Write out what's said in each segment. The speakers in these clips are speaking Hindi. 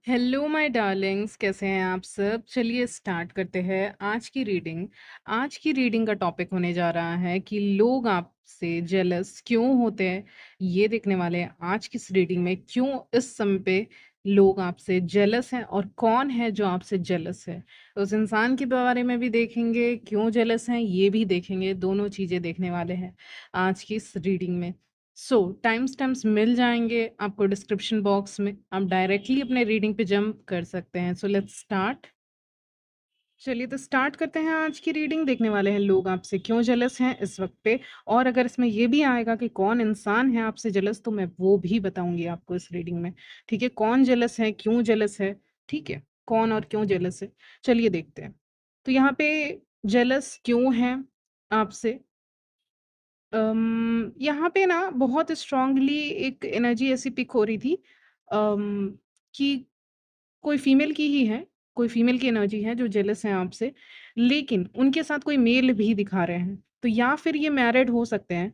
हेलो माय डार्लिंग्स, कैसे हैं आप सब? चलिए स्टार्ट करते हैं आज की रीडिंग का टॉपिक होने जा रहा है कि लोग आपसे जेलस क्यों होते हैं। ये देखने वाले हैं आज की इस रीडिंग में क्यों इस समय पे लोग आपसे जेलस हैं और कौन है जो आपसे जेलस है। उस इंसान के बारे में भी देखेंगे, क्यों जेलस हैं ये भी देखेंगे। दोनों चीज़ें देखने वाले हैं आज की इस रीडिंग में। सो टाइम स्टैम्प्स मिल जाएंगे आपको डिस्क्रिप्शन बॉक्स में, आप डायरेक्टली अपने रीडिंग पे जंप कर सकते हैं। So let's start. चलिए तो स्टार्ट करते हैं आज की रीडिंग। देखने वाले हैं लोग आपसे क्यों जेलस हैं इस वक्त पे, और अगर इसमें ये भी आएगा कि कौन इंसान है आपसे जेलस तो मैं वो भी बताऊंगी आपको इस रीडिंग में। ठीक है, कौन जेलस है, क्यों जेलस है। ठीक है, कौन और क्यों जेलस है, चलिए देखते हैं। तो यहाँ पे जेलस क्यों है आपसे। यहाँ पे ना बहुत स्ट्रांगली एक एनर्जी ऐसी पिक हो रही थी, अम, कि कोई फीमेल की ही है, कोई फीमेल की एनर्जी है जो जेलस हैं आपसे, लेकिन उनके साथ कोई मेल भी दिखा रहे हैं। तो या फिर ये मैरिड हो सकते हैं,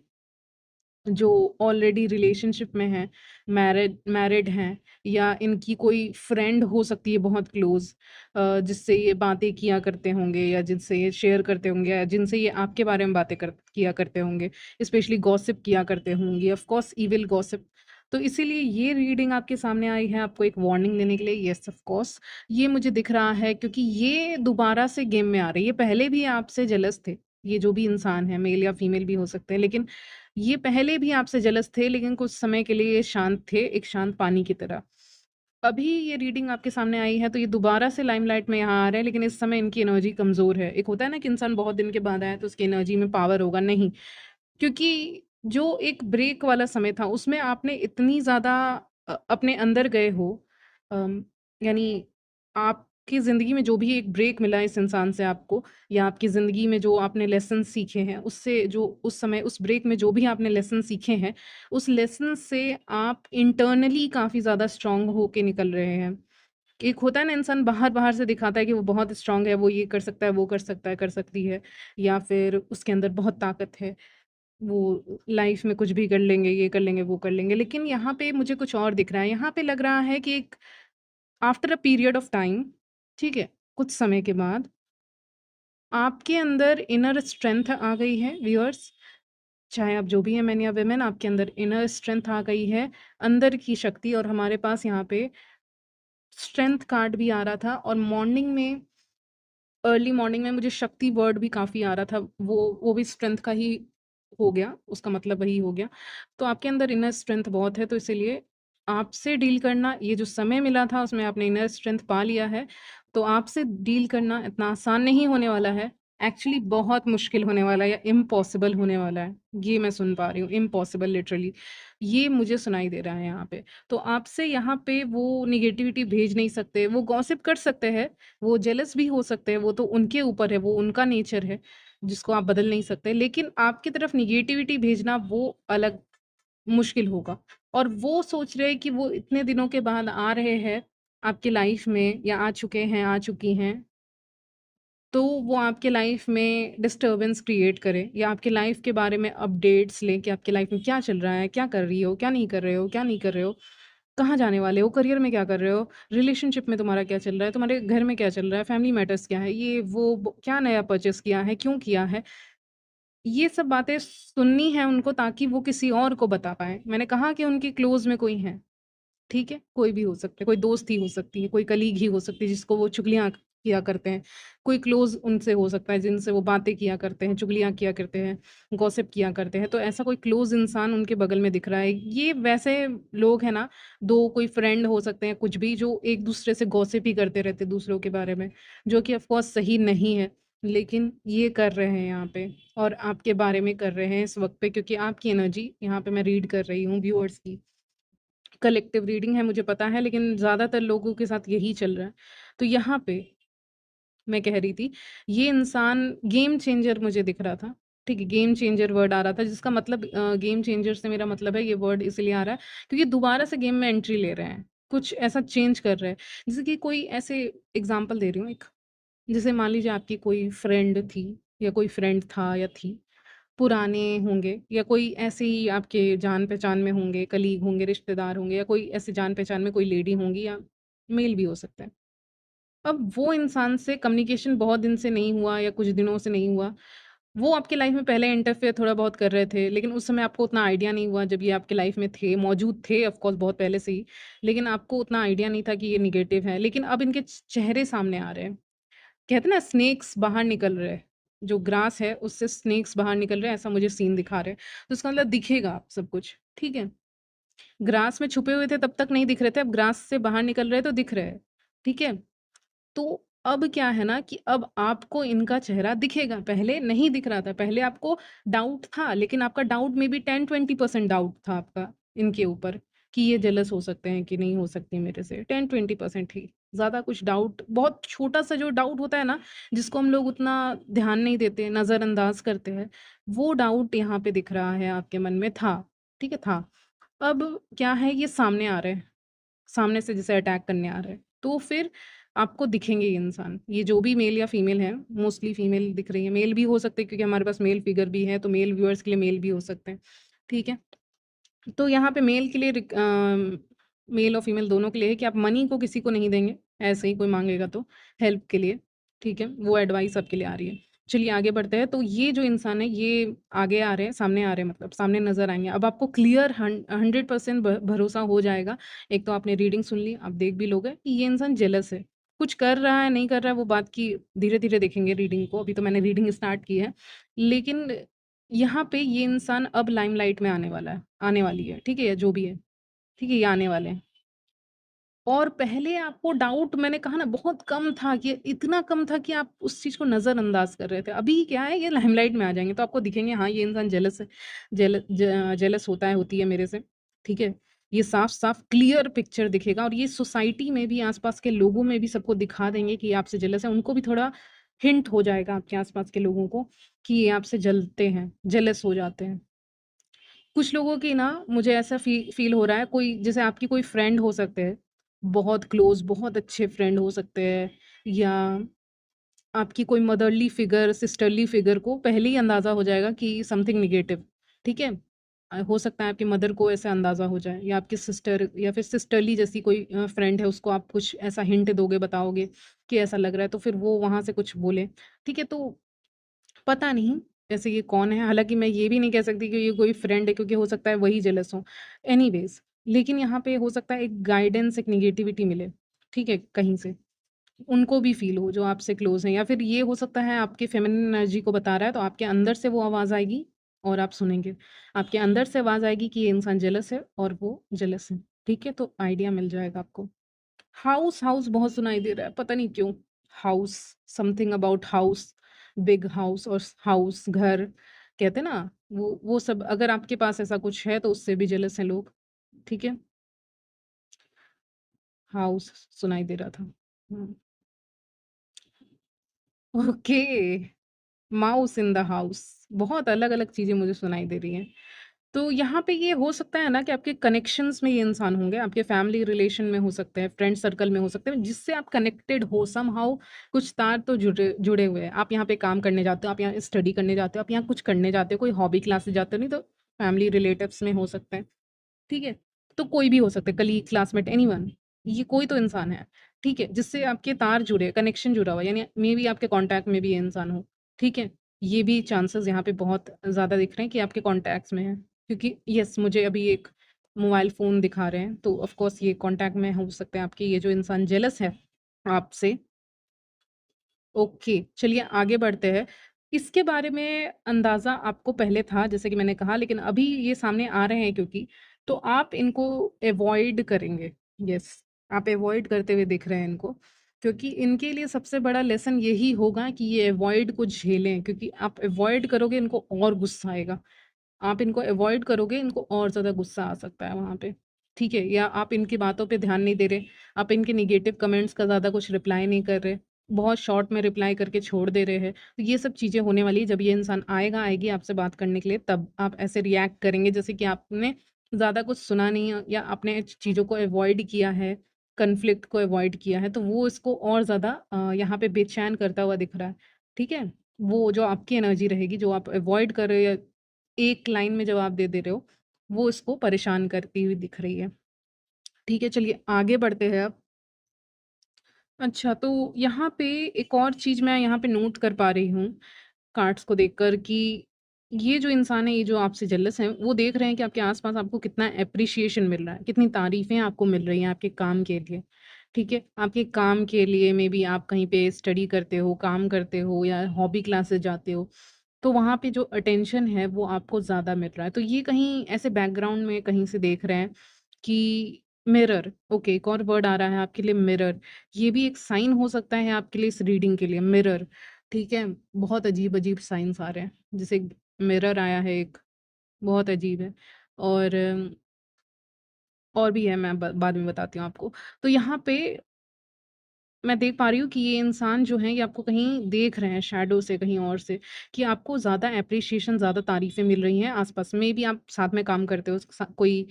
जो ऑलरेडी रिलेशनशिप में हैं, मैरिड मैरिड हैं, या इनकी कोई फ्रेंड हो सकती है बहुत क्लोज, जिससे ये बातें किया करते होंगे या जिनसे ये शेयर करते होंगे या जिनसे ये आपके बारे में बातें किया करते होंगे, स्पेशली गॉसिप किया करते होंगे, ऑफ कोर्स इविल गॉसिप। तो इसीलिए ये रीडिंग आपके सामने आई है आपको एक वार्निंग देने के लिए। यस ऑफ कोर्स ये मुझे दिख रहा है, क्योंकि ये दोबारा से गेम में आ रही है। ये पहले भी आपसे जेलस थे, ये जो भी इंसान है, मेल या फीमेल भी हो सकते हैं, लेकिन ये पहले भी आपसे जेलस थे, लेकिन कुछ समय के लिए ये शांत थे, एक शांत पानी की तरह। अभी ये रीडिंग आपके सामने आई है तो ये दोबारा से लाइमलाइट में यहाँ आ रहे हैं, लेकिन इस समय इनकी एनर्जी कमज़ोर है। एक होता है ना कि इंसान बहुत दिन के बाद आया तो उसकी एनर्जी में पावर होगा, नहीं। क्योंकि जो एक ब्रेक वाला समय था उसमें आपने इतनी ज़्यादा अपने अंदर गए हो, अम, यानी आपकी ज़िंदगी में जो भी एक ब्रेक मिला इस इंसान से आपको, या आपकी ज़िंदगी में जो आपने लेसन सीखे हैं उससे, जो उस समय उस ब्रेक में जो भी आपने लेसन सीखे हैं, उस लेसन से आप इंटरनली काफ़ी ज़्यादा स्ट्रांग होके निकल रहे हैं। एक होता है ना, इंसान बाहर-बाहर से दिखाता है कि वो बहुत स्ट्रांग है, वो ये कर सकता है, वो कर सकता है, कर सकती है, या फिर उसके अंदर बहुत ताकत है, वो लाइफ में कुछ भी कर लेंगे, ये कर लेंगे, वो कर लेंगे। लेकिन यहाँ पे मुझे कुछ और दिख रहा है। यहाँ पे लग रहा है कि एक after a period of time, ठीक है, कुछ समय के बाद आपके अंदर इनर स्ट्रेंथ आ गई है व्यूअर्स, चाहे आप जो भी हैं, मैन या वुमेन, आपके अंदर इनर स्ट्रेंथ आ गई है, अंदर की शक्ति। और हमारे पास यहाँ पे स्ट्रेंथ कार्ड भी आ रहा था, और मॉर्निंग में, अर्ली मॉर्निंग में मुझे शक्ति वर्ड भी काफ़ी आ रहा था, वो भी स्ट्रेंथ का ही हो गया, उसका मतलब वही हो गया। तो आपके अंदर इनर स्ट्रेंथ बहुत है, तो इसीलिए आपसे डील करना, ये जो समय मिला था उसमें आपने इनर स्ट्रेंथ पा लिया है, तो आपसे डील करना इतना आसान नहीं होने वाला है। एक्चुअली बहुत मुश्किल होने वाला है, या इम्पॉसिबल होने वाला है। ये मैं सुन पा रही हूँ, इम्पॉसिबल लिटरली, ये मुझे सुनाई दे रहा है यहाँ पे। तो आपसे यहाँ पे वो नेगेटिविटी भेज नहीं सकते, वो गॉसिप कर सकते हैं, वो जेलस भी हो सकते हैं, वो तो उनके ऊपर है, वो उनका नेचर है जिसको आप बदल नहीं सकते। लेकिन आपकी तरफ नेगेटिविटी भेजना वो अलग मुश्किल होगा। और वो सोच रहे हैं कि वो इतने दिनों के बाद आ रहे हैं आपकी लाइफ में, या आ चुके हैं, आ चुकी हैं, तो वो आपके लाइफ में डिस्टर्बेंस क्रिएट करे, या आपके लाइफ के बारे में अपडेट्स लें कि आपकी लाइफ में क्या चल रहा है, क्या कर रही हो, क्या नहीं कर रहे हो, क्या नहीं कर रहे हो, कहाँ जाने वाले हो, करियर में क्या कर रहे हो, रिलेशनशिप में तुम्हारा क्या चल रहा है, तुम्हारे घर में क्या चल रहा है, फैमिली मैटर्स क्या है, ये वो क्या नया परचेस किया है, क्यों किया है। ये सब बातें सुननी है उनको, ताकि वो किसी और को बता पाए। मैंने कहा कि उनके क्लोज में कोई है, ठीक है? कोई भी हो सकता है, कोई दोस्त ही हो सकती है, कोई कलीग ही हो सकती है जिसको वो चुगलियाँ किया करते हैं, कोई क्लोज़ उनसे हो सकता है जिनसे वो बातें किया करते हैं, चुगलियाँ किया करते हैं, गॉसिप किया करते हैं। तो ऐसा कोई क्लोज़ इंसान उनके बगल में दिख रहा है। ये वैसे लोग हैं ना, 2 कोई फ्रेंड हो सकते हैं, कुछ भी, जो एक-दूसरे से गॉसिप ही करते रहते हैं दूसरों के बारे में, जो कि ऑफ़ कोर्स सही नहीं है। लेकिन ये कर रहे हैं यहाँ पे, और आपके बारे में कर रहे हैं इस वक़्त पे, क्योंकि आपकी एनर्जी यहाँ पे मैं रीड कर रही हूँ व्यूअर्स की। कलेक्टिव रीडिंग है मुझे पता है, लेकिन ज़्यादातर लोगों के साथ यही चल रहा है। तो यहाँ पे मैं कह रही थी, ये इंसान गेम चेंजर मुझे दिख रहा था, ठीक है? गेम चेंजर वर्ड आ रहा था, जिसका मतलब गेम चेंजर से मेरा मतलब है, ये वर्ड इसलिए आ रहा है क्योंकि दोबारा से गेम में एंट्री ले रहे हैं, कुछ ऐसा चेंज कर रहे हैं। जैसे कि कोई ऐसे, एग्ज़ाम्पल दे रही हूँ एक, जैसे मान लीजिए आपकी कोई फ्रेंड थी, या कोई फ्रेंड था या थी, पुराने होंगे, या कोई ऐसे ही आपके जान-पहचान में होंगे, कलीग होंगे, रिश्तेदार होंगे, या कोई ऐसे जान-पहचान में कोई लेडी होंगी, या मेल भी हो सकता है। अब वो इंसान से कम्युनिकेशन बहुत दिन से नहीं हुआ या कुछ दिनों से नहीं हुआ, वो आपकी लाइफ में पहले इंटरफेयर थोड़ा बहुत कर रहे थे, लेकिन उस समय आपको उतना आइडिया नहीं हुआ जब ये आपके लाइफ में थे, मौजूद थे ऑफ कोर्स बहुत पहले से ही, लेकिन आपको उतना आइडिया नहीं था कि ये नेगेटिव है, लेकिन अब इनके चेहरे सामने आ रहे हैं। कहते हैं ना स्नेक्स बाहर निकल रहे हैं, जो ग्रास है उससे स्नेक्स बाहर निकल रहे हैं, ऐसा मुझे सीन दिखा रहे हैं। तो इसका मतलब दिखेगा आप सब कुछ, ठीक है? ग्रास में छुपे हुए थे तब तक नहीं दिख रहे थे, अब ग्रास से बाहर निकल रहे हैं तो दिख रहे हैं, ठीक है? तो अब क्या है ना कि अब आपको इनका चेहरा दिखेगा, पहले नहीं दिख रहा था, पहले आपको डाउट था, लेकिन आपका डाउट में भी 10-20% डाउट था आपका इनके ऊपर कि ये जेलस हो सकते हैं कि नहीं हो सकती मेरे से, 10-20% ही, ज़्यादा कुछ डाउट, बहुत छोटा-सा जो डाउट होता है ना, जिसको हम लोग उतना ध्यान नहीं देते, नज़रअंदाज करते हैं, वो डाउट यहाँ पे दिख रहा है आपके मन में था, ठीक है, था। अब क्या है ये सामने आ रहे हैं, सामने से जैसे अटैक करने आ रहे हैं, तो फिर आपको दिखेंगे ये इंसान। ये जो भी मेल या फीमेल है, मोस्टली फीमेल दिख रही है, मेल भी हो सकते हैं क्योंकि हमारे पास मेल फिगर भी है, तो मेल व्यूअर्स के लिए मेल भी हो सकते हैं, ठीक है? तो यहाँ पे मेल के लिए मेल और फीमेल दोनों के लिए है कि आप मनी को किसी को नहीं देंगे, ऐसे ही कोई माँगेगा तो, हेल्प के लिए, ठीक है? वो एडवाइस आपके लिए आ रही है। चलिए आगे बढ़ते हैं, तो ये जो इंसान है ये आगे आ रहे हैं, सामने आ रहे हैं मतलब सामने नज़र आएँगे। अब आपको क्लियर 100% भरोसा हो जाएगा, एक तो आपने रीडिंग सुन ली, आप देख भी लोगे कि ये इंसान जेलस है। कुछ कर रहा है, नहीं कर रहा है, वो बात की धीरे-धीरे देखेंगे रीडिंग को, अभी तो मैंने रीडिंग स्टार्ट की है। लेकिन यहाँ पे ये इंसान अब लाइमलाइट में आने वाला है, आने वाली है, ठीक है? या जो भी है, ठीक है? ये आने वाले हैं। और पहले आपको डाउट मैंने कहा ना बहुत कम था कि इतना कम था कि आप उस चीज़ को नज़रअंदाज कर रहे थे। अभी क्या है ये लाइमलाइट में आ जाएँगे तो आपको दिखेंगे हाँ, ये इंसान जेलस है, जेलस होता है, होती है मेरे से, ठीक है? ये साफ-साफ क्लियर पिक्चर दिखेगा और ये सोसाइटी में भी आस-पास के लोगों में भी सबको दिखा देंगे कि ये आपसे जेलस है। उनको भी थोड़ा हिंट हो जाएगा आपके आस-पास के लोगों को कि ये आपसे जलते हैं, जेलस हो जाते हैं। कुछ लोगों की ना मुझे ऐसा फ़ील हो रहा है कोई जैसे आपकी कोई फ्रेंड हो सकते हैं, बहुत क्लोज़ बहुत अच्छे फ्रेंड हो सकते हैं या आपकी कोई मदरली फ़िगर, सिस्टरली फ़िगर को पहले ही अंदाज़ा हो जाएगा कि समथिंग नेगेटिव, ठीक है? हो सकता है आपकी मदर को ऐसा अंदाज़ा हो जाए या आपकी सिस्टर या फिर सिस्टरली जैसी कोई फ्रेंड है उसको आप कुछ ऐसा हिंट दोगे, बताओगे कि ऐसा लग रहा है तो फिर वो वहाँ से कुछ बोले, ठीक है? तो पता नहीं, वैसे ये कौन है? हालाँकि मैं ये भी नहीं कह सकती कि ये कोई फ्रेंड है क्योंकि हो सकता है वही जेलस हो। एनीवेज़ लेकिन यहाँ पे हो सकता है एक गाइडेंस, एक नेगेटिविटी मिले, ठीक है? कहीं से। उनको भी फ़ील हो जो आपसे क्लोज़ हैं या फिर ये हो सकता है आपकी फ़ेमिनिन एनर्जी को बता रहा है तो आपके अंदर से वो आवाज़ आएगी और आप सुनेंगे। आपके अंदर से आवाज़ आएगी कि ये इंसान जेलस है और वो जेलस है, ठीक है? तो आइडिया मिल जाएगा आपको। हाउस, हाउस बहुत सुनाई दे रहा है, पता नहीं क्यों? House, something about house, big house और हाउस, घर, कहते हैं ना, वो सब अगर आपके पास ऐसा कुछ है, तो उससे भी जेलस हैं लोग, ठीक है? हाउस सुनाई दे रहा था। Hmm, okay, mouse in the house, बहुत अलग-अलग चीज़ें मुझे सुनाई दे रही हैं। तो यहाँ पे ये हो सकता है ना कि आपके कनेक्शंस में ये इंसान होंगे, आपके फैमिली रिलेशन में हो सकते हैं, फ्रेंड सर्कल में हो सकते हैं, जिससे आप कनेक्टेड हो समहाउ कुछ तार तो जुड़े जुड़े हुए हैं। आप यहाँ पे काम करने जाते हो, आप यहाँ स्टडी करने जाते हो, आप यहाँ कुछ करने जाते हो, कोई हॉबी क्लासेस जाते हो, नहीं तो फैमिली रिलेटिव्स में हो सकते हैं, ठीक है? तो कोई भी हो सकता है, कलीग, क्लासमेट, एनीवन, ये कोई तो इंसान है, ठीक है? जिससे आपके तार जुड़े, कनेक्शन जुड़ा हुआ है, यानी मेबी आपके कॉन्टैक्ट में भी ये इंसान हो, ठीक है? ये भी चांसेस यहाँ पे बहुत ज़्यादा दिख रहे हैं कि आपके कॉन्टैक्ट्स में है। क्योंकि येस मुझे अभी एक मोबाइल फ़ोन दिखा रहे हैं, तो ऑफ़ कोर्स ये कॉन्टैक्ट में हो सकते हैं आपके ये जो इंसान जेलस है आपसे। ओके, चलिए आगे बढ़ते हैं। इसके बारे में अंदाज़ा आपको पहले था जैसे कि मैंने कहा लेकिन अभी ये सामने आ रहे हैं क्योंकि, तो आप इनको अवॉइड करेंगे। येस, आप अवॉइड करते हुए दिख रहे हैं इनको, क्योंकि इनके लिए सबसे बड़ा लेसन यही होगा कि ये अवॉइड को झेलें क्योंकि आप अवॉइड करोगे इनको और गुस्सा आएगा। आप इनको अवॉइड करोगे, इनको और ज़्यादा गुस्सा आ सकता है वहाँ पे, ठीक है? या आप इनकी बातों पे ध्यान नहीं दे रहे, आप इनके नेगेटिव कमेंट्स का ज़्यादा कुछ रिप्लाई नहीं कर रहे, बहुत शॉर्ट में रिप्लाई करके छोड़ दे रहे हैं। तो ये सब चीज़ें होने वाली है, जब ये इंसान आएगा, आएगी आपसे बात करने के लिए, तब आप ऐसे रिएक्ट करेंगे जैसे कि आपने ज़्यादा कुछ सुना नहीं है या आपने चीज़ों को अवॉइड किया है, कॉन्फ्लिक्ट को अवॉइड किया है, तो वो इसको और ज़्यादा यहाँ पे बेचैन करता हुआ दिख रहा है, ठीक है? वो जो आपकी एनर्जी रहेगी, जो आप अवॉइड कर रहे हो या एक लाइन में जवाब दे रहे हो, वो इसको परेशान करती हुई दिख रही है। ठीक है, चलिए आगे बढ़ते हैं अब। अच्छा, तो यहाँ पे एक और चीज़ मैं यहाँ पे नोट कर पा रही हूँ, कार्ड्स को देखकर कि ये जो इंसान है, ये जो आपसे जेलस हैं, वो देख रहे हैं कि आपके आस-पास आपको कितना एप्रिशिएशन मिल रहा है, कितनी तारीफ़ें आपको मिल रही हैं आपके काम के लिए, ठीक है? आपके काम के लिए मेबी आप कहीं पे स्टडी करते हो, काम करते हो या हॉबी क्लासेस जाते हो, तो वहाँ पे जो अटेंशन है, वो आपको ज़्यादा मिल रहा है। तो ये कहीं ऐसे बैकग्राउंड में कहीं से देख रहे हैं कि मिरर, ओके, एक और वर्ड आ रहा है आपके लिए मिरर। ये भी एक साइन हो सकता है आपके लिए इस रीडिंग के लिए मिरर, ठीक है? बहुत अजीब-अजीब साइन्स आ रहे हैं। जैसे मिरर आया है एक, बहुत अजीब है और और भी है, मैं ब बाद में बताती हूँ आपको। तो यहाँ पे मैं देख पा रही हूँ कि ये इंसान जो हैं, ये आपको कहीं देख रहे हैं शैडो से कहीं और से, कि आपको ज़्यादा एप्रिशिएशन, ज़्यादा तारीफ़ें मिल रही हैं आस-पास। मेबी आप साथ में काम करते हो, कोई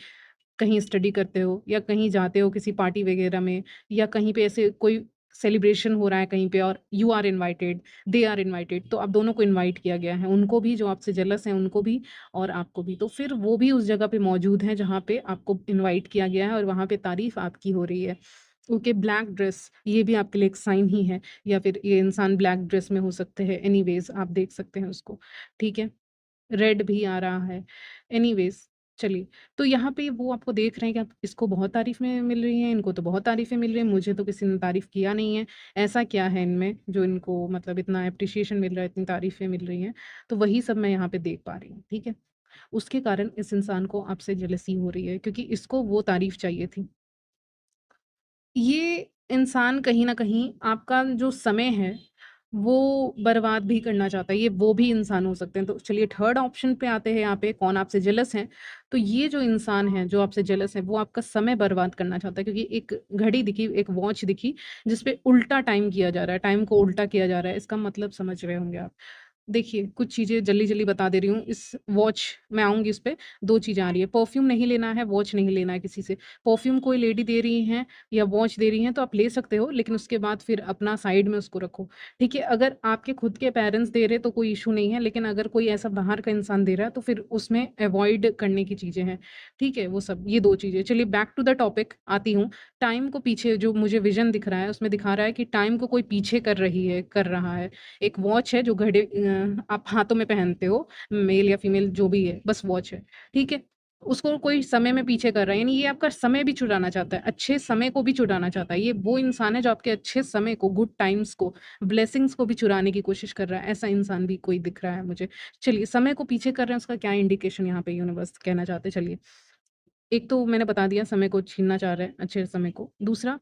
कहीं स्टडी करते हो या कहीं जाते हो किसी पार्टी वगैरह में या कहीं पे ऐसे कोई सेलिब्रेशन हो रहा है कहीं पे और you are invited, they are invited, तो आप दोनों को इनवाइट किया गया है। उनको भी जो आपसे जेलस हैं उनको भी और आपको भी। तो फिर वो भी उस जगह पे मौजूद हैं जहाँ पे आपको इनवाइट किया गया है और वहाँ पे तारीफ़ आपकी हो रही है। ओके, ब्लैक ड्रेस, ये भी आपके लिए एक साइन ही है या फिर ये इंसान ब्लैक ड्रेस में हो सकते हैं, एनीवेज़ आप देख सकते हैं उसको, ठीक है? रेड भी आ रहा है। एनीवेज़ चलिए, तो यहाँ पे वो आपको देख रहे हैं कि आप इसको बहुत तारीफ़ें मिल रही हैं, इनको तो बहुत तारीफ़ें मिल रही हैं, मुझे तो किसी ने तारीफ़ किया नहीं है। ऐसा क्या है इनमें जो इनको मतलब इतना एप्रिशिएशन मिल रहा है, इतनी तारीफ़ें मिल रही हैं। तो वही सब मैं यहाँ पे देख पा रही हूँ, ठीक है? उसके कारण इस इंसान को आपसे जेलसी हो रही है क्योंकि इसको वो तारीफ़ चाहिए थी। ये इंसान कहीं न कहीं आपका जो समय है, वो बर्बाद भी करना चाहता है, ये वो भी इंसान हो सकते हैं। तो चलिए थर्ड ऑप्शन पे आते हैं यहाँ पे कौन आपसे जेलस है। तो ये जो इंसान है, जो आपसे जेलस है, वो आपका समय बर्बाद करना चाहता है क्योंकि एक घड़ी दिखी, एक वॉच दिखी, जिस पे उल्टा टाइम किया जा रहा है, टाइम को उल्टा किया जा रहा है। इसका मतलब समझ रहे होंगे आप। देखिए, कुछ चीज़ें जल्दी-जल्दी बता दे रही हूँ। इस वॉच मैं आऊँगी इस पे, 2 चीज़ें आ रही हैं। परफ्यूम नहीं लेना है, वॉच नहीं लेना है किसी से। परफ्यूम कोई लेडी दे रही हैं या वॉच दे रही हैं तो आप ले सकते हो, लेकिन उसके बाद फिर अपना साइड में उसको रखो, ठीक है? अगर आपके खुद के पेरेंट्स दे रहे हैं तो कोई इश्यू नहीं है, लेकिन अगर कोई ऐसा बाहर का इंसान दे रहा है तो फिर उसमें अवॉइड करने की चीज़ें हैं, ठीक है? वो सब, ये 2 चीज़ें। चलिए बैक टू द टॉपिक आती हूँ। टाइम को पीछे जो मुझे विज़न दिख रहा है, उसमें दिखा रहा है कि टाइम को कोई पीछे कर रहा है। एक वॉच है जो घड़ी आप हाथों में पहनते हो, मेल या फीमेल जो भी है, बस वॉच है, ठीक है? उसको कोई समय में पीछे कर रहा है, यानी ये आपका समय भी चुराना चाहता है, अच्छे समय को भी चुराना चाहता है। ये वो इंसान है जो आपके अच्छे समय को, गुड टाइम्स को, ब्लेसिंग्स को भी चुराने की कोशिश कर रहा है, ऐसा इंसान भी कोई दिख रहा है मुझे। चलिए, समय को पीछे कर रहे हैं, उसका क्या इंडिकेशन यहाँ पे यूनिवर्स कहना चाहते हैं, चलिए। एक तो मैंने बता दिया समय को छीनना चाह रहे हैं, अच्छे समय को। दूसरा,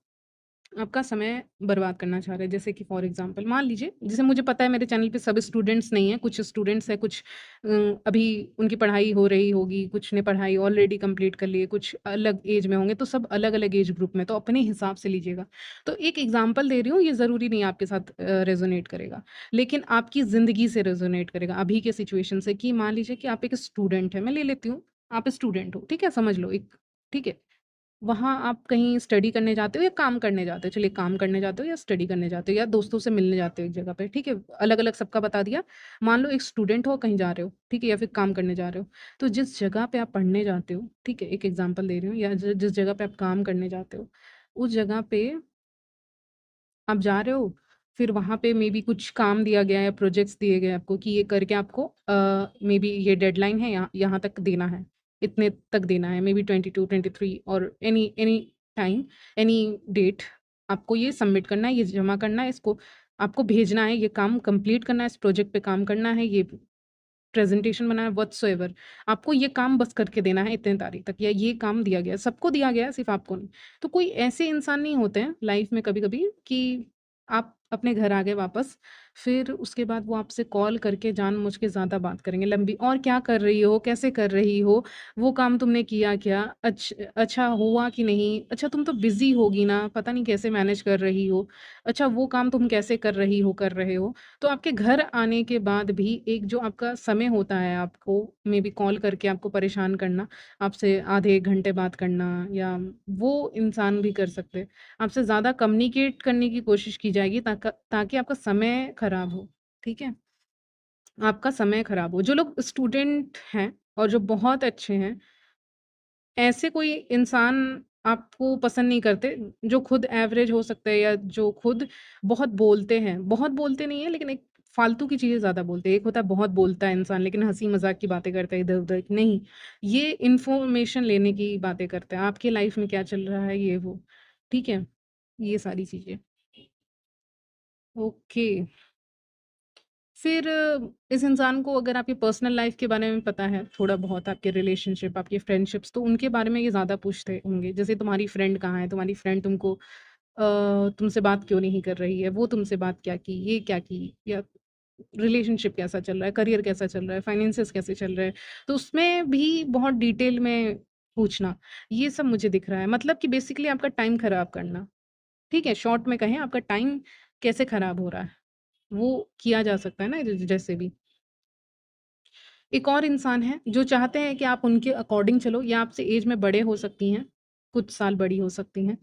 आपका समय बर्बाद करना चाह रहे हैं। जैसे कि फॉर एग्ज़ाम्पल मान लीजिए, जैसे मुझे पता है मेरे चैनल पे सब स्टूडेंट्स नहीं हैं, कुछ स्टूडेंट्स हैं, कुछ अभी उनकी पढ़ाई हो रही होगी, कुछ ने पढ़ाई ऑलरेडी कंप्लीट कर ली है, कुछ अलग एज में होंगे, तो सब अलग-अलग एज ग्रुप में, तो अपने हिसाब से लीजिएगा। तो एक एग्ज़ाम्पल दे रही हूँ, ये ज़रूरी नहीं आपके साथ रेज़ोनेट करेगा, लेकिन आपकी ज़िंदगी से रेज़ोनेट करेगा, अभी के सिचुएशन से कि मान लीजिए कि आप एक स्टूडेंट हैं, मैं ले लेती हूँ, आप स्टूडेंट हो, ठीक है? समझ लो एक, ठीक है? वहाँ आप कहीं स्टडी करने जाते हो या काम करने जाते हो? चलिए काम करने जाते हो या स्टडी करने जाते हो या दोस्तों से मिलने जाते हो एक जगह पे, ठीक है? अलग-अलग सबका बता दिया। मान लो एक स्टूडेंट हो, कहीं जा रहे हो, ठीक है? या फिर काम करने जा रहे हो। तो जिस जगह पे आप पढ़ने जाते हो, ठीक है? एक एग्ज़ाम्पल दे रही हूँ, या जिस जगह पे आप काम करने जाते हो, उस जगह पे आप जा रहे हो, फिर वहाँ पे मेबी कुछ काम दिया गया है, प्रोजेक्ट्स दिए गए हैं आपको कि ये करके आपको मेबी ये डेडलाइन है, यहाँ यहाँ तक देना है, इतने तक देना है, मेबी 22, 23 और any any time, any date आपको ये सबमिट करना है, ये जमा करना है, इसको आपको भेजना है, ये काम कंप्लीट करना है, इस प्रोजेक्ट पे काम करना है, ये प्रेज़ेंटेशन बनाना है व्हाटसोएवर, आपको ये काम बस करके देना है इतने तारीख तक, या ये काम दिया गया है, सबको दिया गया है, सिर्फ़ आपको नहीं। तो कोई ऐसे इंसान नहीं होते हैं लाइफ़ में कभी-कभी कि आप अपने घर आ गए वापस, फिर उसके बाद वो आपसे कॉल करके जानबूझ के ज़्यादा बात करेंगे लंबी, और क्या कर रही हो? कैसे कर रही हो? वो काम तुमने किया क्या? अच्छा हुआ कि नहीं? अच्छा तुम तो बिज़ी होगी ना, पता नहीं कैसे मैनेज कर रही हो? अच्छा वो काम तुम कैसे कर रहे हो? तो आपके घर आने के बाद भी एक जो आपका समय होता है आपको मेबी कॉल करके आपको परेशान करना, आपसे आधे 1 घंटे बात करना, या वो इंसान भी कर सकते हैं। आपसे ज़्यादा कम्युनिकेट करने की कोशिश की जाएगी ताकि आपका समय खराब हो, ठीक है? आपका समय खराब हो। जो लोग स्टूडेंट हैं और जो बहुत अच्छे हैं, ऐसे कोई इंसान आपको पसंद नहीं करते, जो खुद एवरेज हो सकते हैं या जो खुद बहुत बोलते हैं, बहुत बोलते नहीं है लेकिन एक फालतू की चीज़ें ज़्यादा बोलते हैं। एक होता है बहुत बोलता है इंसान लेकिन हँसी-मज़ाक की बातें करता है इधर-उधर, नहीं, ये इन्फॉर्मेशन लेने की बातें करते हैं, आपकी लाइफ़ में क्या चल रहा है ये वो, ठीक है? ये सारी चीज़ें। ओके। फिर इस इंसान को अगर आपकी पर्सनल लाइफ के बारे में पता है, थोड़ा बहुत आपके रिलेशनशिप, आपके फ्रेंडशिप्स, तो उनके बारे में ये ज़्यादा पूछते होंगे। जैसे तुम्हारी फ्रेंड कहाँ है? तुम्हारी फ्रेंड तुमको तुमसे बात क्यों नहीं कर रही है? वो तुमसे बात क्या की? ये क्या की? या रिलेशनशिप कैसा चल रहा है? करियर कैसा चल रहा है? फाइनेंसेस कैसे चल रहे हैं? तो उसमें भी बहुत डिटेल में पूछना, ये सब मुझे दिख रहा है। मतलब कि बेसिकली आपका टाइम खराब करना, ठीक है? शॉर्ट में कहें आपका टाइम कैसे खराब हो रहा है? वो किया जा सकता है ना जैसे भी। एक और इंसान है जो चाहते हैं कि आप उनके अकॉर्डिंग चलो या आपसे एज में बड़े हो सकती हैं, कुछ साल बड़ी हो सकती हैं।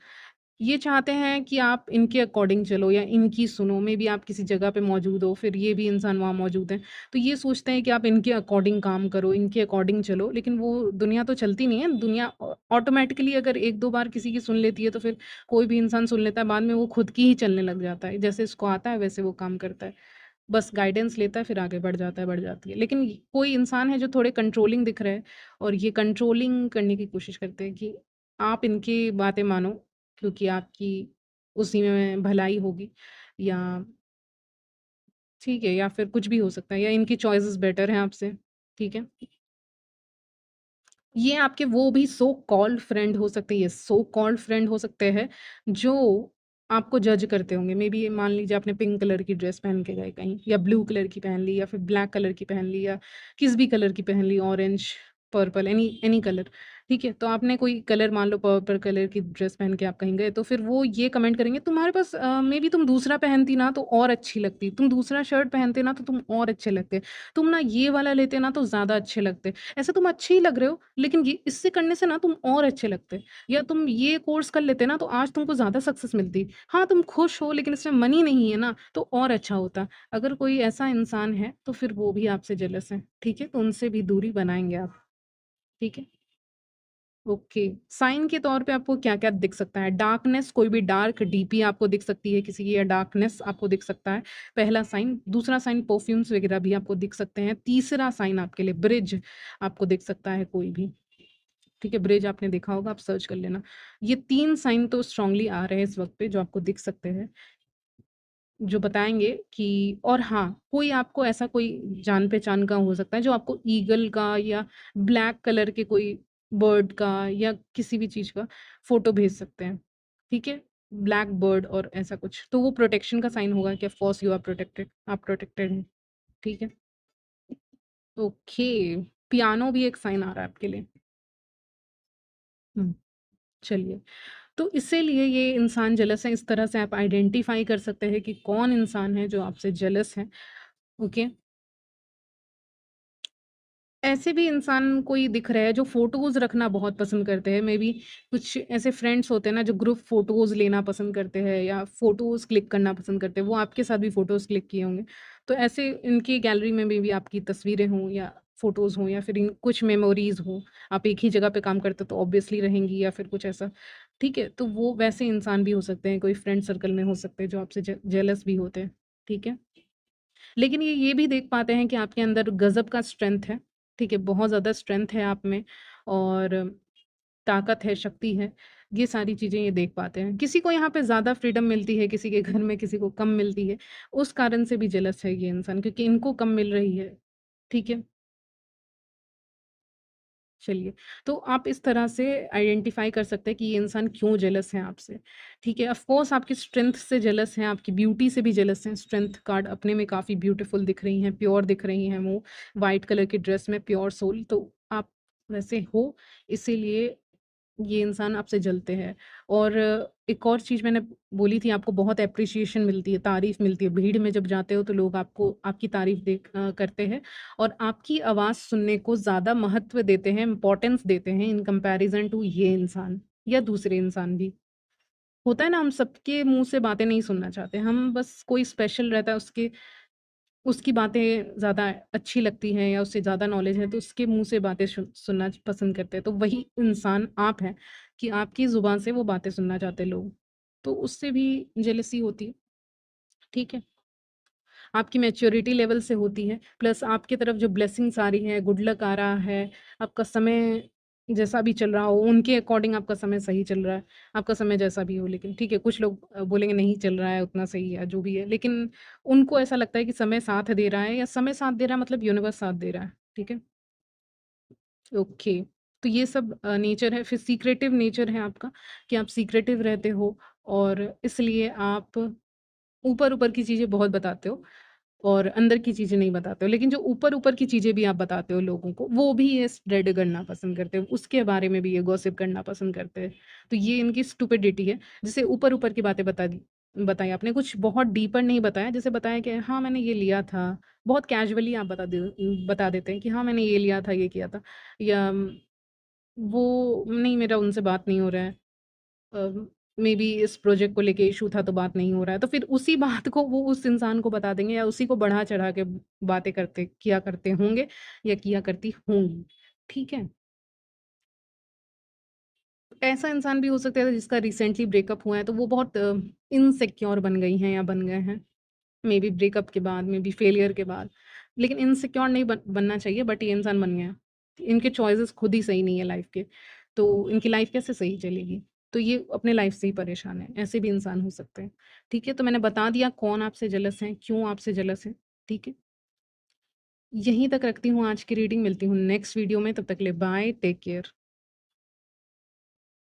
ये चाहते हैं कि आप इनके अकॉर्डिंग चलो या इनकी सुनो, मेबी आप किसी जगह पे मौजूद हो, फिर ये भी इंसान वहाँ मौजूद हैं। तो ये सोचते हैं कि आप इनके अकॉर्डिंग काम करो, इनके अकॉर्डिंग चलो, लेकिन वो दुनिया तो चलती नहीं है। दुनिया ऑटोमैटिकली अगर 1-2 बार किसी की सुन लेती है, तो फिर कोई भी इंसान सुन लेता है, बाद में वो खुद की ही चलने लग जाता है। जैसे इसको आता है, वैसे वो काम करता है। बस गाइडेंस लेता है, फिर आगे बढ़ जाता है, बढ़ जाती है। लेकिन कोई इंसान है जो थोड़े कंट्रोलिंग दिख रहे हैं और ये कंट्रोलिंग करने की कोशिश करते हैं कि आप इनकी बातें मानो क्योंकि आपकी उसी में भलाई होगी या ठीक है या फिर कुछ भी हो सकता है या इनकी चॉइसेस बेटर हैं आपसे, ठीक है? ये आपके वो भी सो कॉल्ड फ्रेंड हो सकते हैं, ये सो कॉल्ड फ्रेंड हो सकते हैं, जो आपको जज करते होंगे। मेबी मान लीजिए आपने पिंक कलर की ड्रेस पहन के गए कहीं या ब्लू कलर की पहन ली या फिर ब्लैक कलर की पहन ली या किस भी कलर की पहन ली, orange, purple, any any colour, ठीक है? तो आपने कोई कलर मान लो पर्पल कलर की ड्रेस पहन के आप कहीं गए, तो फिर वो ये कमेंट करेंगे, "तुम्हारे पास मेबी तुम दूसरा पहनती ना तो और अच्छी लगती। तुम दूसरा शर्ट पहनते ना तो तुम और अच्छे लगते। तुम ना ये वाला लेते ना तो ज़्यादा अच्छे लगते।" ऐसे तुम अच्छे ही लग रहे हो, लेकिन ये इससे करने से ना तुम और अच्छे लगते। या तुम ये कोर्स कर लेते ना तो आज तुमको ज़्यादा सक्सेस मिलती। हाँ, तुम खुश हो लेकिन इसमें मनी नहीं है ना, तो और अच्छा होता। अगर कोई ऐसा इंसान है, तो फिर वो भी आपसे जेलस है, ठीक है? तो उनसे भी दूरी बनाएँगे आप, ठीक है? ओके, साइन के तौर पे आपको क्या-क्या दिख सकता है? डार्कनेस, कोई भी डार्क डीपी आपको दिख सकती है किसी की या डार्कनेस आपको दिख सकता है, पहला साइन। दूसरा साइन परफ्यूम्स वगैरह भी आपको दिख सकते हैं। तीसरा साइन आपके लिए ब्रिज आपको दिख सकता है कोई भी, ठीक है? ब्रिज आपने देखा होगा, आप सर्च कर लेना। ये 3 साइन तो स्ट्रांगली आ रहे हैं इस वक़्त पे जो आपको दिख सकते हैं। जो बताएँगे कि और हाँ, कोई आपको ऐसा कोई जान-पहचान का हो सकता है जो आपको ईगल का या ब्लैक कलर के कोई बर्ड का या किसी भी चीज़ का फ़ोटो भेज सकते हैं, ठीक है? ब्लैक बर्ड और ऐसा कुछ, तो वो प्रोटेक्शन का साइन होगा कि of course you are protected, आप प्रोटेक्टेड हैं, ठीक है? ओके, पियानो भी एक साइन आ रहा है आपके लिए। हुँ, चलिए। तो इसीलिए ये इंसान जेलस है, इस तरह से आप आइडेंटिफ़ाई कर सकते हैं कि कौन इंसान है जो आपसे जेलस है, ओके? ऐसे भी इंसान कोई दिख रहा है जो फ़ोटोज़ रखना बहुत पसंद करते हैं, मेबी कुछ ऐसे फ्रेंड्स होते हैं ना जो ग्रुप फ़ोटोज़ लेना पसंद करते हैं या फ़ोटोज़ क्लिक करना पसंद करते हैं, वो आपके साथ भी फ़ोटोज़ क्लिक किए होंगे। तो ऐसे इनकी गैलरी में मेबी आपकी तस्वीरें हों या फ़ोटोज़ हों या फिर इन कुछ मेमोरीज़ हों, आप एक ही जगह पे काम करते हो तो ऑब्वियसली रहेंगी या फिर कुछ ऐसा, ठीक है? तो वो वैसे इंसान भी हो सकते हैं, कोई फ्रेंड सर्कल में हो सकते हैं जो आपसे जेलस भी होते हैं, ठीक है? लेकिन ये भी देख पाते हैं कि आपके अंदर गज़ब का स्ट्रेंथ है, ठीक है? बहुत ज़्यादा स्ट्रेंथ है आप में और ताकत है, शक्ति है, ये सारी चीज़ें ये देख पाते हैं। किसी को यहाँ पे ज़्यादा फ्रीडम मिलती है, किसी के घर में किसी को कम मिलती है, उस कारण से भी जेलस है ये इंसान क्योंकि इनको कम मिल रही है, ठीक है? चलिए, तो आप इस तरह से आइडेंटिफ़ाई कर सकते हैं कि ये इंसान क्यों जेलस है आपसे, ठीक है? ऑफ़ कोर्स आपकी स्ट्रेंथ से जेलस हैं, आपकी ब्यूटी से भी जेलस हैं, स्ट्रेंथ कार्ड अपने में काफ़ी ब्यूटीफुल दिख रही हैं, प्योर दिख रही हैं वो, व्हाइट कलर की ड्रेस में प्योर सोल, तो आप वैसे हो, इसीलिए ये इंसान आपसे जलते हैं। और एक और चीज़ मैंने बोली थी आपको बहुत एप्रिसिएशन मिलती है, तारीफ़ मिलती है। भीड़ में जब जाते हो तो लोग आपको आपकी तारीफ़ करते हैं और आपकी आवाज़ सुनने को ज़्यादा महत्व देते हैं, इम्पोर्टेंस देते हैं इन कंपैरिज़न टू ये इंसान या दूसरे इंसान भी। होता है ना हम सबके मुँह से बातें नहीं सुनना चाहते, हम बस कोई स्पेशल रहता है उसकी बातें ज़्यादा अच्छी लगती हैं या उससे ज़्यादा नॉलेज है तो उसके मुँह से बातें सुनना पसंद करते हैं। तो वही इंसान आप हैं कि आपकी ज़ुबान से वो बातें सुनना चाहते हैं लोग। तो उससे भी जेलसी होती है, ठीक है? आपकी मैच्योरिटी लेवल से होती है, प्लस आपकी तरफ जो ब्लेसिंग्स आ रही हैं, गुड लक आ रहा है, आपका समय जैसा भी चल रहा हो, उनके अकॉर्डिंग आपका समय सही चल रहा है, आपका समय जैसा भी हो लेकिन ठीक है, कुछ लोग बोलेंगे नहीं चल रहा है उतना सही या जो भी है, लेकिन उनको ऐसा लगता है कि समय साथ दे रहा है या समय साथ दे रहा है मतलब यूनिवर्स साथ दे रहा है, ठीक है? ओके। तो ये सब नेचर है, फिर सीक्रेटिव नेचर है आपका कि आप सीक्रेटिव रहते हो और इसलिए आप ऊपर-ऊपर की चीज़ें बहुत बताते हो और अंदर की चीज़ें नहीं बताते हो। लेकिन जो ऊपर-ऊपर की चीज़ें भी आप बताते हो लोगों को, वो भी ये स्प्रेड करना पसंद करते हो, उसके बारे में भी ये गॉसिप करना पसंद करते हैं। तो ये इनकी स्टुपिडिटी है, जैसे ऊपर-ऊपर की बातें बताई आपने, कुछ बहुत डीपर नहीं बताया, जैसे बताया कि हाँ, मैंने ये लिया था, बहुत कैजुअली आप बता देते हैं कि हाँ, मैंने ये लिया था, ये किया था या वो नहीं मेरा उनसे बात नहीं हो रहा है। मेबी इस प्रोजेक्ट को लेके इश्यू था तो बात नहीं हो रहा है। तो फिर उसी बात को वो उस इंसान को बता देंगे या उसी को बढ़ा-चढ़ा के बातें करते किया करते होंगे या किया करती होंगी। ठीक है? ऐसा इंसान भी हो सकता है जिसका रिसेंटली ब्रेकअप हुआ है तो वो बहुत इनसिक्योर बन गई हैं या बन गए हैं। मेबी ब्रेकअप के बाद, मेबी फेलियर के बाद। लेकिन इनसिक्योर नहीं बनना चाहिए बट ये इंसान बन गए हैं। इनके चॉइसेस खुद ही सही नहीं है लाइफ़ के, तो इनकी लाइफ़ कैसे सही चलेगी? तो ये अपने लाइफ़ से ही परेशान हैं, ऐसे भी इंसान हो सकते हैं। ठीक है? तो मैंने बता दिया कौन आपसे जेलस हैं, क्यों आपसे जेलस हैं, ठीक है? यहीं तक रखती हूँ आज की रीडिंग, मिलती हूँ नेक्स्ट वीडियो में, तब तक के लिए बाय, टेक केयर।